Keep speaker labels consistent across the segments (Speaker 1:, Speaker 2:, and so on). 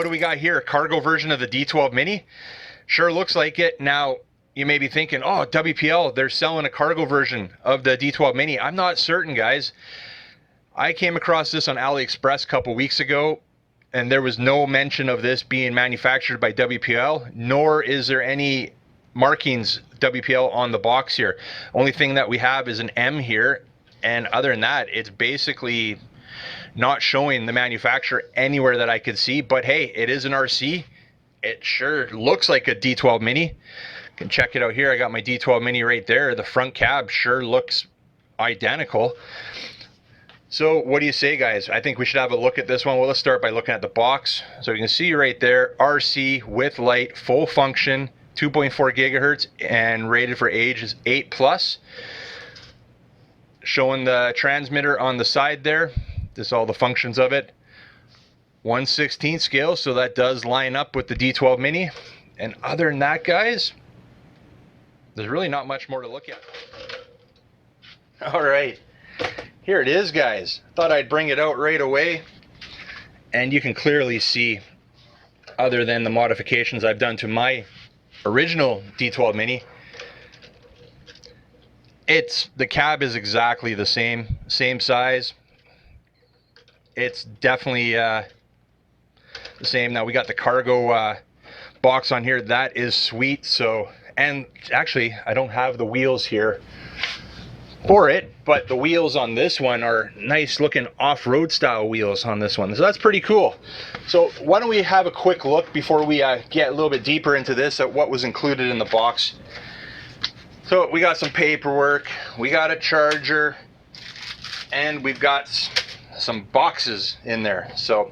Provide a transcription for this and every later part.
Speaker 1: what do we got here? A cargo version of the D12 Mini? Sure looks like it. Now, you may be thinking, oh, WPL, they're selling a cargo version of the D12 Mini. I'm not certain, guys. I came across this on AliExpress a couple weeks ago, and there was no mention of this being manufactured by WPL, nor is there any markings WPL on the box here. Only thing that we have is an M here, and other than that, it's basically not showing the manufacturer anywhere that I could see. But hey, it is an RC. It sure looks like a D12 Mini. You can check it out here. I got my D12 Mini right there. The front cab sure looks identical. So what do you say, guys? I think we should have a look at this one. Well, let's start by looking at the box. So you can see right there, RC with light, full function, 2.4 gigahertz, and rated for ages 8+. Showing the transmitter on the side there. This is all the functions of it. 1/16 scale, so that does line up with the D12 Mini. And other than that, guys, there's really not much more to look at. All right, here it is, guys. Thought I'd bring it out right away. And you can clearly see, other than the modifications I've done to my original D12 Mini, the cab is exactly the same size. It's definitely the same. Now we got the cargo box on here. That is sweet. So, and actually I don't have the wheels here for it, but the wheels on this one are nice looking off-road style wheels on this one. So that's pretty cool. So why don't we have a quick look before we get a little bit deeper into this at what was included in the box. So we got some paperwork, we got a charger, and we've got some boxes in there. So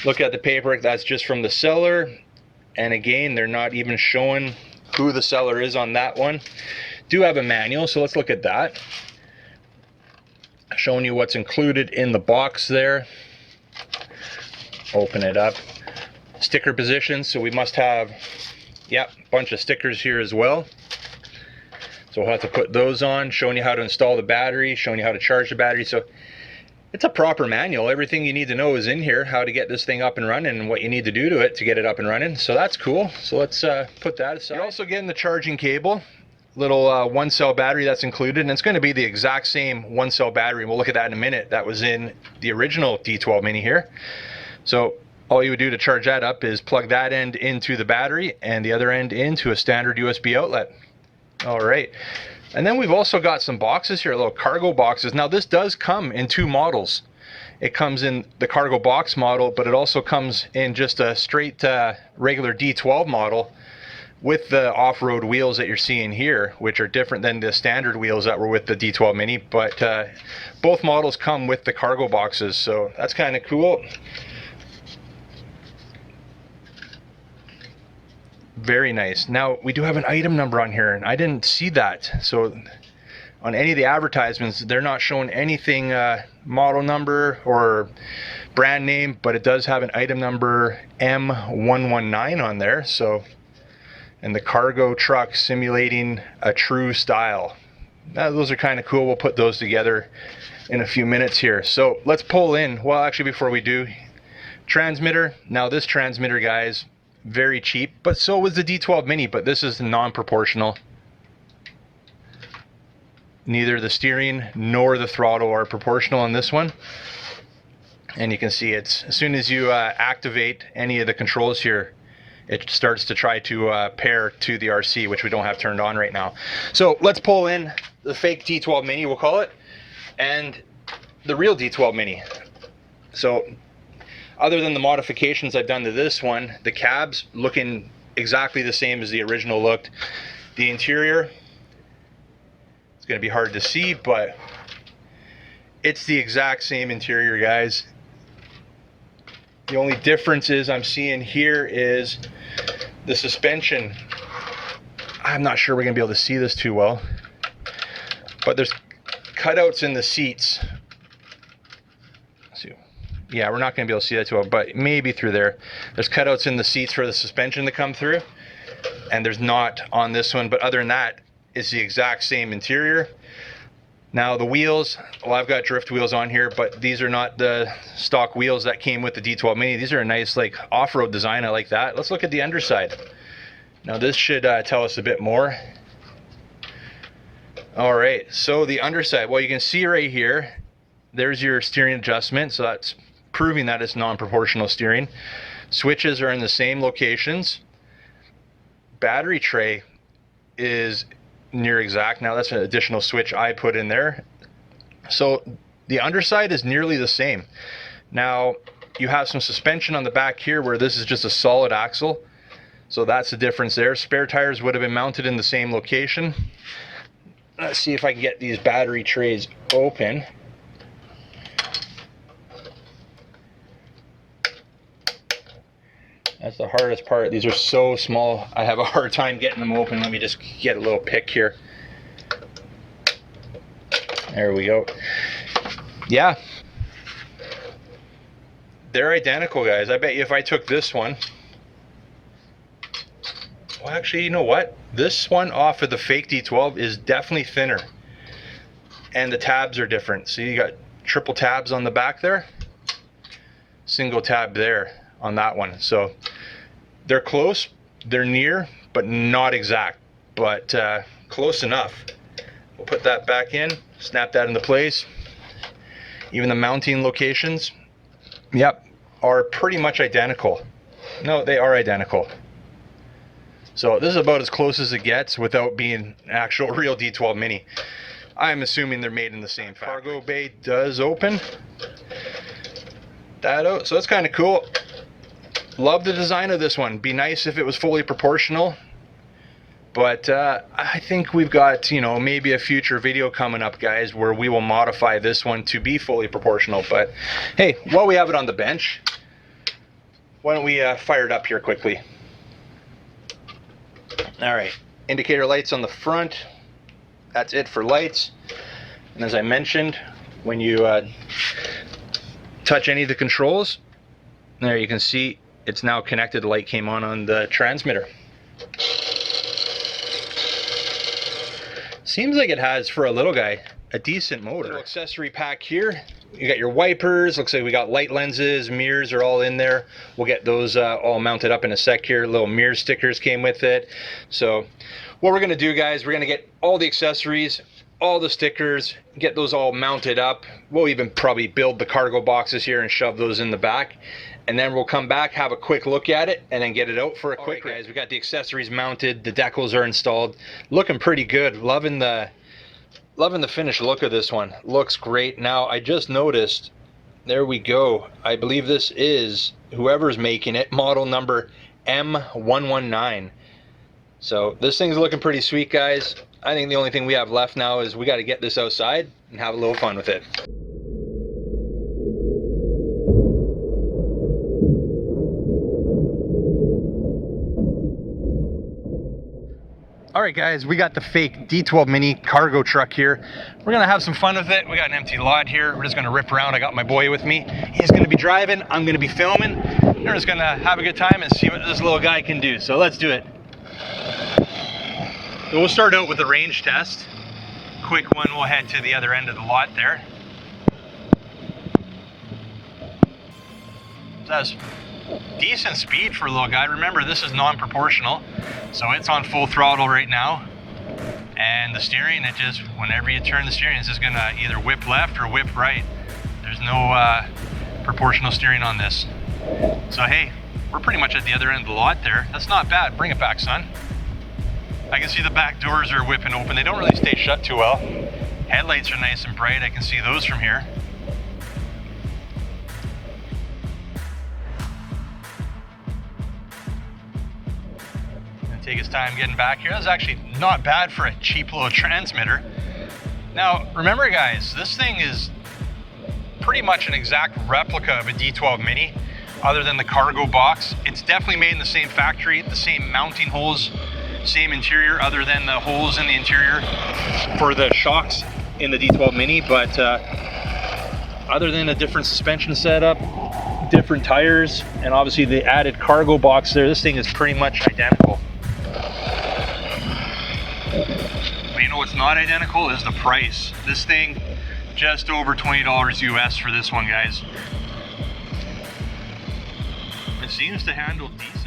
Speaker 1: look at the paperwork. That's just from the seller, and again, they're not even showing who the seller is on that one. Do have a manual, so let's look at that. Showing you what's included in the box there. Open it up. Sticker positions, so we must have, yeah, a bunch of stickers here as well. So we'll have to put those on, showing you how to install the battery, showing you how to charge the battery. So it's a proper manual. Everything you need to know is in here, how to get this thing up and running and what you need to do to it to get it up and running. So that's cool. So let's put that aside. You're also getting the charging cable, little 1-cell battery that's included, and it's going to be the exact same 1-cell battery. We'll look at that in a minute. That was in the original D12 Mini here. So all you would do to charge that up is plug that end into the battery and the other end into a standard USB outlet. All right. And then we've also got some boxes here, little cargo boxes. Now this does come in two models. It comes in the cargo box model, but it also comes in just a straight regular D12 model with the off-road wheels that you're seeing here, which are different than the standard wheels that were with the D12 Mini. But both models come with the cargo boxes, so that's kind of cool. Very nice. Now we do have an item number on here, and I didn't see that. So on any of the advertisements, they're not showing anything model number or brand name, but it does have an item number M119 on there. So, and the cargo truck simulating a true style. Now, those are kind of cool. We'll put those together in a few minutes here. So let's pull in. Well, actually, before we do, transmitter. Now this transmitter, guys, very cheap, but so was the D12 Mini, but this is non-proportional. Neither the steering nor the throttle are proportional on this one. And you can see it's, as soon as you activate any of the controls here, it starts to try to pair to the RC, which we don't have turned on right now. So let's pull in the fake D12 Mini, we'll call it, and the real D12 Mini. So other than the modifications I've done to this one, the cab's looking exactly the same as the original looked. The interior, it's going to be hard to see, but it's the exact same interior, guys. The only difference is I'm seeing here is the suspension. I'm not sure we're going to be able to see this too well, but there's cutouts in the seats. Yeah, we're not going to be able to see that too well, but maybe through there. There's cutouts in the seats for the suspension to come through, and there's not on this one. But other than that, it's the exact same interior. Now the wheels, well, I've got drift wheels on here, but these are not the stock wheels that came with the D12 Mini. These are a nice like off-road design. I like that. Let's look at the underside. Now this should tell us a bit more. All right, so the underside, well, you can see right here, there's your steering adjustment. So that's proving that it's non-proportional steering. Switches are in the same locations. Battery tray is near exact. Now that's an additional switch I put in there. So the underside is nearly the same. Now you have some suspension on the back here where this is just a solid axle. So that's the difference there. Spare tires would have been mounted in the same location. Let's see if I can get these battery trays open. That's the hardest part. These are so small. I have a hard time getting them open. Let me just get a little pick here. There we go. Yeah. They're identical, guys. I bet you if I took this one, well, actually, you know what? This one off of the fake D12 is definitely thinner. And the tabs are different. So you got triple tabs on the back there, single tab there on that one. So they're close, they're near, but not exact, but close enough. We'll put that back in, snap that into place. Even the mounting locations, yep, are pretty much identical. No, they are identical. So this is about as close as it gets without being an actual real D12 Mini. I'm assuming they're made in the same factory. Cargo bay does open that out, so that's kind of cool. Love the design of this one. Be nice if it was fully proportional, but I think we've got, you know, maybe a future video coming up, guys, where we will modify this one to be fully proportional. But hey, while we have it on the bench, why don't we fire it up here quickly. All right, indicator lights on the front. That's it for lights. And as I mentioned, when you touch any of the controls, there you can see it's now connected. The light came on the transmitter. Seems like it has, for a little guy, a decent motor. Little accessory pack here. You got your wipers. Looks like we got light lenses, mirrors are all in there. We'll get those all mounted up in a sec here. Little mirror stickers came with it. So what we're gonna do, guys, we're gonna get all the accessories, all the stickers, get those all mounted up. We'll even probably build the cargo boxes here and shove those in the back. And then we'll come back, have a quick look at it, and then get it out for a quick ride. Guys, we got the accessories mounted, the decals are installed. Looking pretty good. Loving the finished look of this one. Looks great. Now I just noticed, there we go, I believe this is whoever's making it, model number M119. So this thing's looking pretty sweet, guys. I think the only thing we have left now is we got to get this outside and have a little fun with it. All right, guys, we got the fake D12 Mini cargo truck here. We're gonna have some fun with it. We got an empty lot here. We're just gonna rip around. I got my boy with me. He's gonna be driving, I'm gonna be filming. We're just gonna have a good time and see what this little guy can do. So let's do it. So we'll start out with the range test. Quick one, we'll head to the other end of the lot there. That's decent speed for a little guy. Remember, this is non-proportional, so it's on full throttle right now. And the steering, it just, whenever you turn the steering, it's just gonna either whip left or whip right. There's no proportional steering on this. So hey, we're pretty much at the other end of the lot there. That's not bad. Bring it back, son. I can see the back doors are whipping open. They don't really stay shut too well. Headlights are nice and bright. I can see those from here. Take his time getting back here. That's actually not bad for a cheap little transmitter. Now, remember, guys, this thing is pretty much an exact replica of a D12 Mini, other than the cargo box. It's definitely made in the same factory, the same mounting holes, same interior, other than the holes in the interior for the shocks in the D12 Mini, but other than a different suspension setup, different tires, and obviously the added cargo box there, this thing is pretty much identical. But you know what's not identical is the price. This thing, just over $20 US for this one, guys. It seems to handle decent.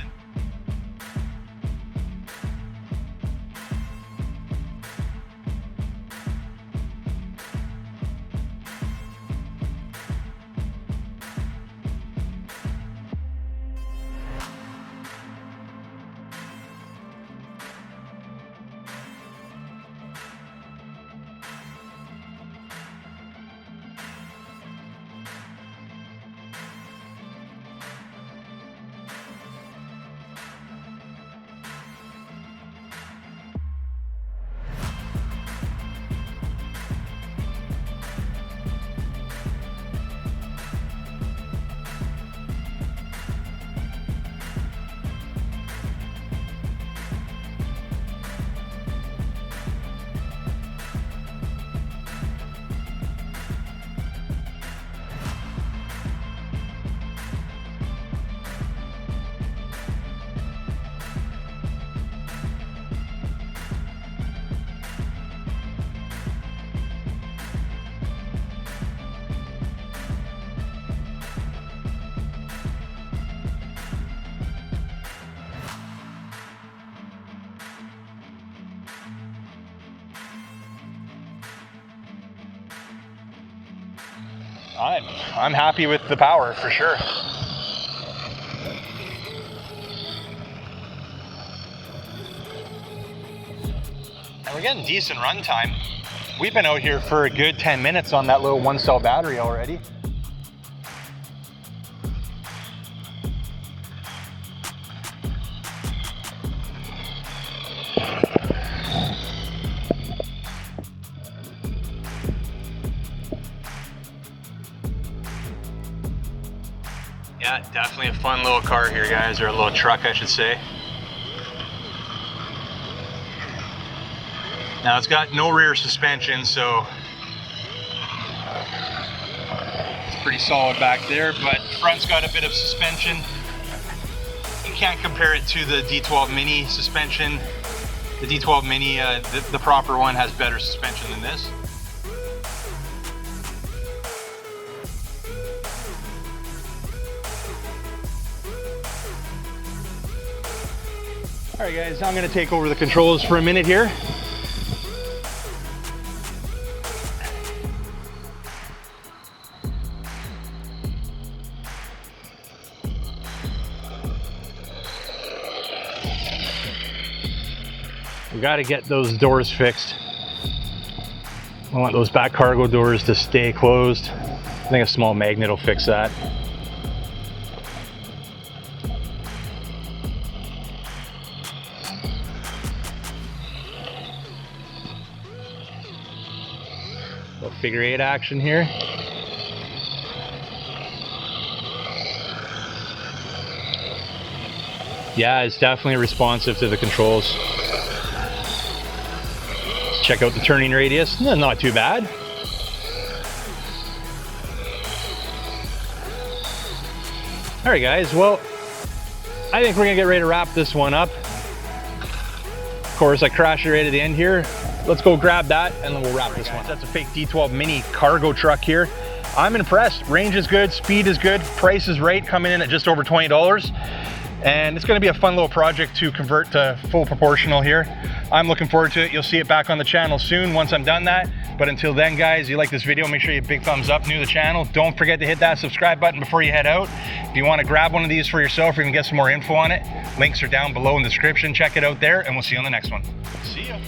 Speaker 1: I'm happy with the power for sure. And we're getting decent run time. We've been out here for a good 10 minutes on that little 1-cell battery already. Yeah, definitely a fun little car here, guys, or a little truck, I should say. Now it's got no rear suspension, so it's pretty solid back there, but front's got a bit of suspension. You can't compare it to the D12 Mini suspension. The D12 Mini, the proper one, has better suspension than this. All right, guys, I'm gonna take over the controls for a minute here. We got to get those doors fixed. I want those back cargo doors to stay closed. I think a small magnet will fix that. Little figure 8 action here. Yeah, it's definitely responsive to the controls. Check out the turning radius. Not too bad. All right, guys. Well, I think we're gonna get ready to wrap this one up. Of course, I crashed it right at the end here. Let's go grab that and then we'll wrap this one. That's a fake D12 Mini cargo truck here. I'm impressed. Range is good, speed is good, price is right, coming in at just over $20. And it's going to be a fun little project to convert to full proportional here. I'm looking forward to it. You'll see it back on the channel soon once I'm done that. But until then, guys, if you like this video, make sure you big thumbs up, new to the channel. Don't forget to hit that subscribe button before you head out. If you want to grab one of these for yourself or even get some more info on it, links are down below in the description. Check it out there and we'll see you on the next one. See ya.